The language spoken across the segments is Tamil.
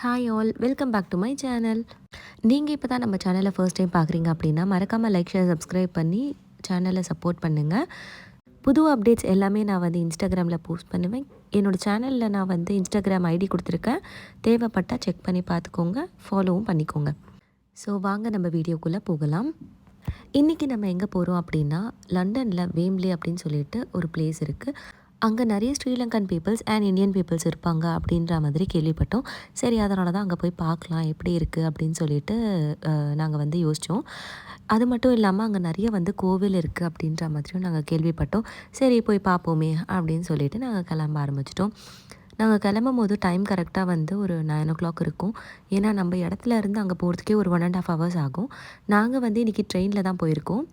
Hi all, welcome back to my channel. நீங்கள் இப்போ தான் நம்ம சேனலை ஃபர்ஸ்ட் டைம் பார்க்குறீங்க அப்படின்னா மறக்காமல் லைக், ஷேர், சப்ஸ்கிரைப் பண்ணி சேனலை சப்போர்ட் பண்ணுங்கள். புது அப்டேட்ஸ் எல்லாமே நான் வந்து இன்ஸ்டாகிராமில் போஸ்ட் பண்ணுவேன். என்னோடய சேனலில் நான் வந்து இன்ஸ்டாகிராம் ஐடி கொடுத்துருக்கேன். தேவைப்பட்டால் செக் பண்ணி பார்த்துக்கோங்க, ஃபாலோவும் பண்ணிக்கோங்க. ஸோ வாங்க நம்ம வீடியோக்குள்ளே போகலாம். இன்றைக்கி நம்ம எங்கே போகிறோம் அப்படின்னா, லண்டனில் வேம்ப்லே அப்படின்னு சொல்லிட்டு ஒரு பிளேஸ் இருக்குது. அங்கே நிறைய Sri Lankan peoples and Indian peoples இருப்பாங்க அப்படின்ற மாதிரி கேள்விப்பட்டோம். சரி, அதனால தான் அங்கே போய் பார்க்கலாம் எப்படி இருக்குது அப்படின்னு சொல்லிட்டு நாங்கள் வந்து யோசித்தோம். அது மட்டும் இல்லாமல் அங்கே நிறைய வந்து கோவில் இருக்குது அப்படின்ற மாதிரியும் நாங்கள் கேள்விப்பட்டோம். சரி, போய் பார்ப்போமே அப்படின்னு சொல்லிட்டு நாங்கள் கிளம்ப ஆரம்பிச்சிட்டோம். நாங்கள் கிளம்பும் போது டைம் கரெக்டாக வந்து ஒரு 9 இருக்கும். ஏன்னா நம்ம இடத்துல இருந்து அங்கே போகிறதுக்கே ஒரு 1.5 hours ஆகும். நாங்கள் வந்து இன்றைக்கி ட்ரெயினில் தான் போயிருக்கோம்.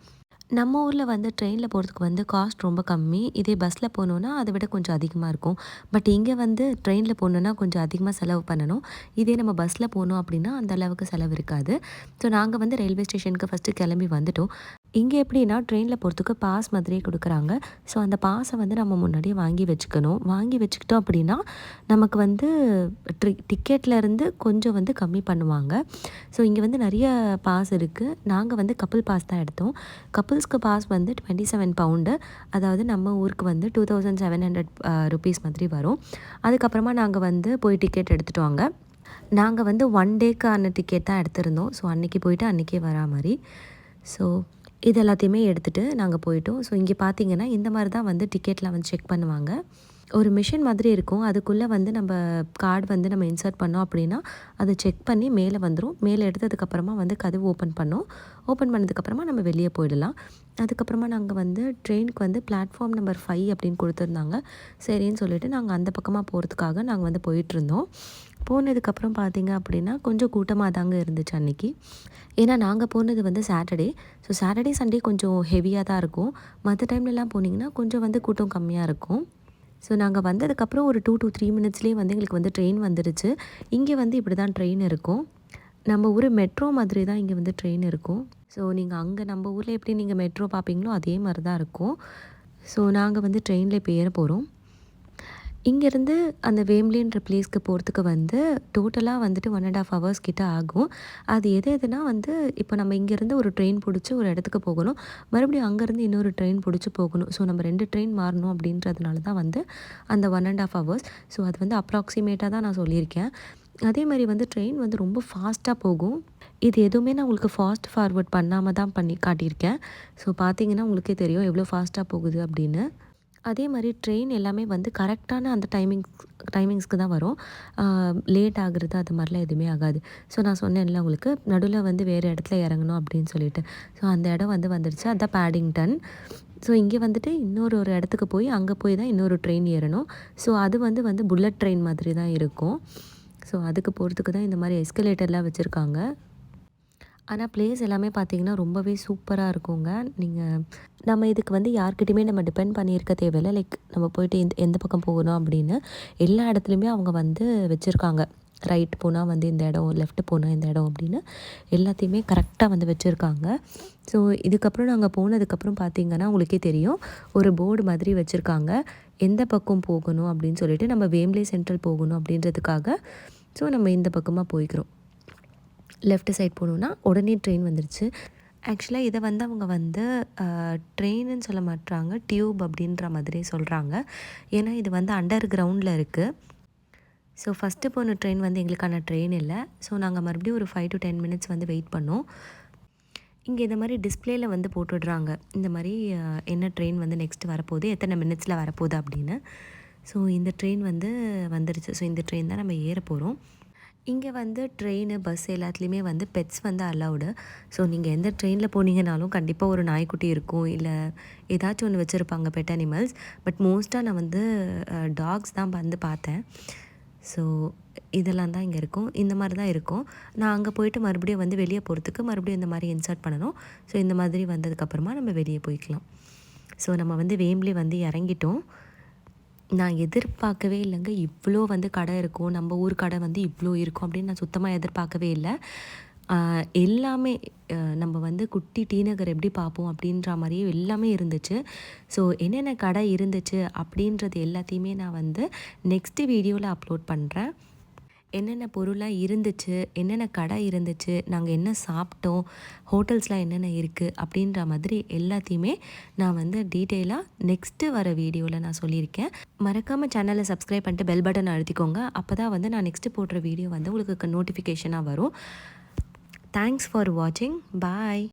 நம்ம ஊரில் வந்து ட்ரெயினில் போகிறதுக்கு வந்து காஸ்ட் ரொம்ப கம்மி. இதே பஸ்ஸில் போகணுன்னா அதை விட கொஞ்சம் அதிகமாக இருக்கும். பட் இங்கே வந்து ட்ரெயினில் போகணுன்னா கொஞ்சம் அதிகமாக செலவு பண்ணணும். இதே நம்ம பஸ்ஸில் போனோம் அப்படின்னா அந்த அளவுக்கு செலவு இருக்காது. ஸோ நாங்கள் வந்து ரயில்வே ஸ்டேஷனுக்கு ஃபஸ்ட்டு கிளம்பி வந்துட்டோம். இங்கே எப்படின்னா ட்ரெயினில் போகிறதுக்கு பாஸ் மாதிரியே கொடுக்குறாங்க. ஸோ அந்த பாஸை வந்து நம்ம முன்னாடியே வாங்கி வச்சுக்கணும். வாங்கி வச்சுக்கிட்டோம் அப்படின்னா நமக்கு வந்து டிக்கெட்லேருந்து கொஞ்சம் வந்து கம்மி பண்ணுவாங்க. ஸோ இங்கே வந்து நிறைய பாஸ் இருக்குது. நாங்கள் வந்து கப்புள் பாஸ் தான் எடுத்தோம். கப்புள்ஸ்க்கு பாஸ் வந்து 27 பவுண்டு, அதாவது நம்ம ஊருக்கு வந்து 2700 ருபீஸ் மாதிரி வரும். அதுக்கப்புறமா நாங்கள் வந்து போய் டிக்கெட் எடுத்துகிட்டு வாங்க. நாங்கள் வந்து 1 டேக்கான டிக்கெட் தான் எடுத்திருந்தோம். ஸோ அன்றைக்கி போயிட்டு அன்றைக்கே வரா மாதிரி. ஸோ இது எல்லாத்தையுமே எடுத்துகிட்டு நாங்கள் போயிட்டோம். ஸோ இங்கே பார்த்தீங்கன்னா இந்த மாதிரி தான் வந்து டிக்கெட்லாம் வந்து செக் பண்ணுவாங்க. ஒரு மிஷின் மாதிரி இருக்கும். அதுக்குள்ளே வந்து நம்ம கார்டு வந்து நம்ம இன்சர்ட் பண்ணோம் அப்படின்னா அதை செக் பண்ணி மேலே வந்துடும். மேலே எடுத்ததுக்கப்புறமா வந்து கதவு ஓப்பன் பண்ணோம். ஓப்பன் பண்ணதுக்கப்புறமா நம்ம வெளியே போயிடலாம். அதுக்கப்புறமா நாங்கள் வந்து ட்ரெயினுக்கு வந்து பிளாட்ஃபார்ம் நம்பர் 5 அப்படின்னு கொடுத்துருந்தாங்க. சரின்னு சொல்லிவிட்டு நாங்கள் அந்த பக்கமாக போகிறதுக்காக நாங்கள் வந்து போயிட்டுருந்தோம். போனதுக்கப்புறம் பார்த்தீங்க அப்படின்னா கொஞ்சம் கூட்டமாக தாங்க இருந்துச்சு அன்றைக்கி. ஏன்னா நாங்கள் போனது வந்து சாட்டர்டே. ஸோ சாட்டர்டே, சண்டே கொஞ்சம் ஹெவியாக தான் இருக்கும். மற்ற டைம்லலாம் போனீங்கன்னா கொஞ்சம் வந்து கூட்டம் கம்மியாக இருக்கும். ஸோ நாங்கள் வந்ததுக்கப்புறம் ஒரு 2 to 3 மினிட்ஸ்லேயே வந்து எங்களுக்கு வந்து ட்ரெயின் வந்துடுச்சு. இங்கே வந்து இப்படி தான் ட்ரெயின் இருக்கும். நம்ம ஊர் மெட்ரோ மாதிரி தான் இங்கே வந்து ட்ரெயின் இருக்கும். ஸோ நீங்கள் அங்கே நம்ம ஊரில் எப்படி நீங்கள் மெட்ரோ பார்ப்பீங்களோ அதே மாதிரி தான் இருக்கும். ஸோ நாங்கள் வந்து ட்ரெயினில் இப்போ ஏற போகிறோம். இங்கேருந்து அந்த வேம்ப்லேன்ற பிளேஸ்க்கு போகிறதுக்கு வந்து டோட்டலாக வந்துட்டு 1.5 hours கிட்ட ஆகும். அது எதுனா வந்து இப்போ நம்ம இங்கேருந்து ஒரு ட்ரெயின் பிடிச்சி ஒரு இடத்துக்கு போகணும். மறுபடியும் அங்கேருந்து இன்னொரு ட்ரெயின் பிடிச்சி போகணும். ஸோ நம்ம 2 ட்ரெயின் மாறணும் அப்படின்றதுனால தான் வந்து அந்த 1.5 hours. ஸோ அது வந்து அப்ராக்சிமேட்டாக தான் நான் சொல்லியிருக்கேன். அதே மாதிரி வந்து ட்ரெயின் வந்து ரொம்ப ஃபாஸ்ட்டாக போகும். இது எதுவுமே நான் உங்களுக்கு ஃபாஸ்ட் ஃபார்வர்ட் பண்ணாமல் தான் பண்ணி காட்டியிருக்கேன். ஸோ பார்த்தீங்கன்னா உங்களுக்கே தெரியும் எவ்வளோ ஃபாஸ்ட்டாக போகுது அப்படின்னு. அதே மாதிரி ட்ரெயின் எல்லாமே வந்து கரெக்டான அந்த டைமிங்ஸ்க்கு தான் வரும். லேட் ஆகுறது அது மாதிரிலாம் எதுவுமே ஆகாது. ஸோ நான் சொன்னேன்ல உங்களுக்கு நடுவில் வந்து வேறு இடத்துல இறங்கணும் அப்படின்னு சொல்லிட்டு. ஸோ அந்த இடம் வந்து வந்துடுச்சு. அதுதான் பேடிங்டன். ஸோ இங்கே வந்துட்டு இன்னொரு இடத்துக்கு போய் அங்கே போய் தான் இன்னொரு ட்ரெயின் ஏறணும். ஸோ அது வந்து புல்லட் ட்ரெயின் மாதிரி தான் இருக்கும். ஸோ அதுக்கு போகிறதுக்கு தான் இந்த மாதிரி எஸ்கலேட்டர்லாம் வச்சுருக்காங்க. ஆனால் பிளேஸ் எல்லாமே பார்த்திங்கன்னா ரொம்பவே சூப்பராக இருக்குங்க. நம்ம இதுக்கு வந்து யார்கிட்டையுமே நம்ம டிபெண்ட் பண்ணியிருக்க தேவையில்லை. லைக் நம்ம போயிட்டு எந்த பக்கம் போகணும் அப்படின்னு எல்லா இடத்துலையுமே அவங்க வந்து வச்சுருக்காங்க. ரைட் போனால் வந்து இந்த இடம், லெஃப்ட் போனால் இந்த இடம் அப்படின்னு எல்லாத்தையுமே கரெக்டாக வந்து வச்சுருக்காங்க. ஸோ இதுக்கப்புறம் நாங்கள் போனதுக்கப்புறம் பார்த்திங்கன்னா உங்களுக்கே தெரியும் ஒரு போர்டு மாதிரி வச்சுருக்காங்க. எந்த பக்கம் போகணும் அப்படின்னு சொல்லிட்டு நம்ம வேம்ப்லே சென்ட்ரல் போகணும் அப்படின்றதுக்காக. ஸோ நம்ம இந்த பக்கமாக போய்க்கிறோம். லெஃப்ட் சைட் போகணுன்னா உடனே ட்ரெயின் வந்துடுச்சு. ஆக்சுவலாக இதை வந்து அவங்க வந்து ட்ரெயின்னு சொல்ல மாட்டாங்க, டியூப் அப்படின்ற மாதிரி சொல்கிறாங்க. ஏன்னா இது வந்து அண்டர் கிரவுண்டில் இருக்குது. ஸோ ஃபஸ்ட்டு போன ட்ரெயின் வந்து எங்களுக்கான ட்ரெயின் இல்லை. ஸோ நாங்கள் மறுபடியும் ஒரு 5 to 10 minutes வந்து வெயிட் பண்ணோம். இங்கே இந்த மாதிரி டிஸ்பிளேயில் வந்து போட்டுடுறாங்க. இந்த மாதிரி என்ன ட்ரெயின் வந்து நெக்ஸ்ட் வரப்போகுது, எத்தனை மினிட்ஸில் வரப்போகுது அப்படின்னு. ஸோ இந்த ட்ரெயின் வந்து வந்துடுச்சு. ஸோ இந்த ட்ரெயின் தான் நம்ம ஏற போகிறோம். இங்கே வந்து ட்ரெயின், பஸ் எல்லாத்துலேயுமே வந்து பெட்ஸ் வந்து அலவுடு. ஸோ நீங்கள் எந்த ட்ரெயினில் போனீங்கனாலும் கண்டிப்பாக ஒரு நாய்க்குட்டி இருக்கும், இல்லை ஏதாச்சும் ஒன்று வச்சுருப்பாங்க பெட் அனிமல்ஸ். பட் மோஸ்ட்டாக நான் வந்து டாக்ஸ் தான் வந்து பார்த்தேன். ஸோ இதெல்லாம் தான் இங்கே இருக்கும். இந்த மாதிரி தான் இருக்கும். நான் அங்கே போயிட்டு மறுபடியும் வந்து வெளியே போகிறதுக்கு மறுபடியும் இந்த மாதிரி இன்சர்ட் பண்ணணும். ஸோ இந்த மாதிரி வந்ததுக்கப்புறமா நம்ம வெளியே போய்க்கலாம். ஸோ நம்ம வந்து வேம்ப்லே வந்து இறங்கிட்டோம். நான் எதிர்பார்க்கவே இல்லைங்க இவ்வளோ வந்து கடை இருக்கும், நம்ம ஊர் கடை வந்து இவ்வளோ இருக்கும் அப்படின்னு நான் சுத்தமாக எதிர்பார்க்கவே இல்லை. எல்லாமே நம்ம வந்து குட்டி டி நகர் எப்படி பார்ப்போம் அப்படின்ற மாதிரியே எல்லாமே இருந்துச்சு. ஸோ என்னென்ன கடை இருந்துச்சு அப்படின்றது எல்லாத்தையுமே நான் வந்து நெக்ஸ்ட்டு வீடியோவில் அப்லோட் பண்ணுறேன். என்னென்ன பொருளாக இருந்துச்சு, என்னென்ன கடை இருந்துச்சு, நாங்கள் என்ன சாப்பிட்டோம், ஹோட்டல்ஸ்லாம் என்னென்ன இருக்குது அப்படின்ற மாதிரி எல்லாத்தையுமே நான் வந்து டீட்டெயிலாக நெக்ஸ்ட்டு வர வீடியோவில் நான் சொல்லியிருக்கேன். மறக்காமல் சேனலை சப்ஸ்கிரைப் பண்ணிட்டு பெல் பட்டன் அழுத்திக்கோங்க. அப்போ தான் வந்து நான் நெக்ஸ்ட்டு போடுற வீடியோ வந்து உங்களுக்கு நோட்டிஃபிகேஷனாக வரும். தேங்க்ஸ் ஃபார் வாட்சிங். பாய்.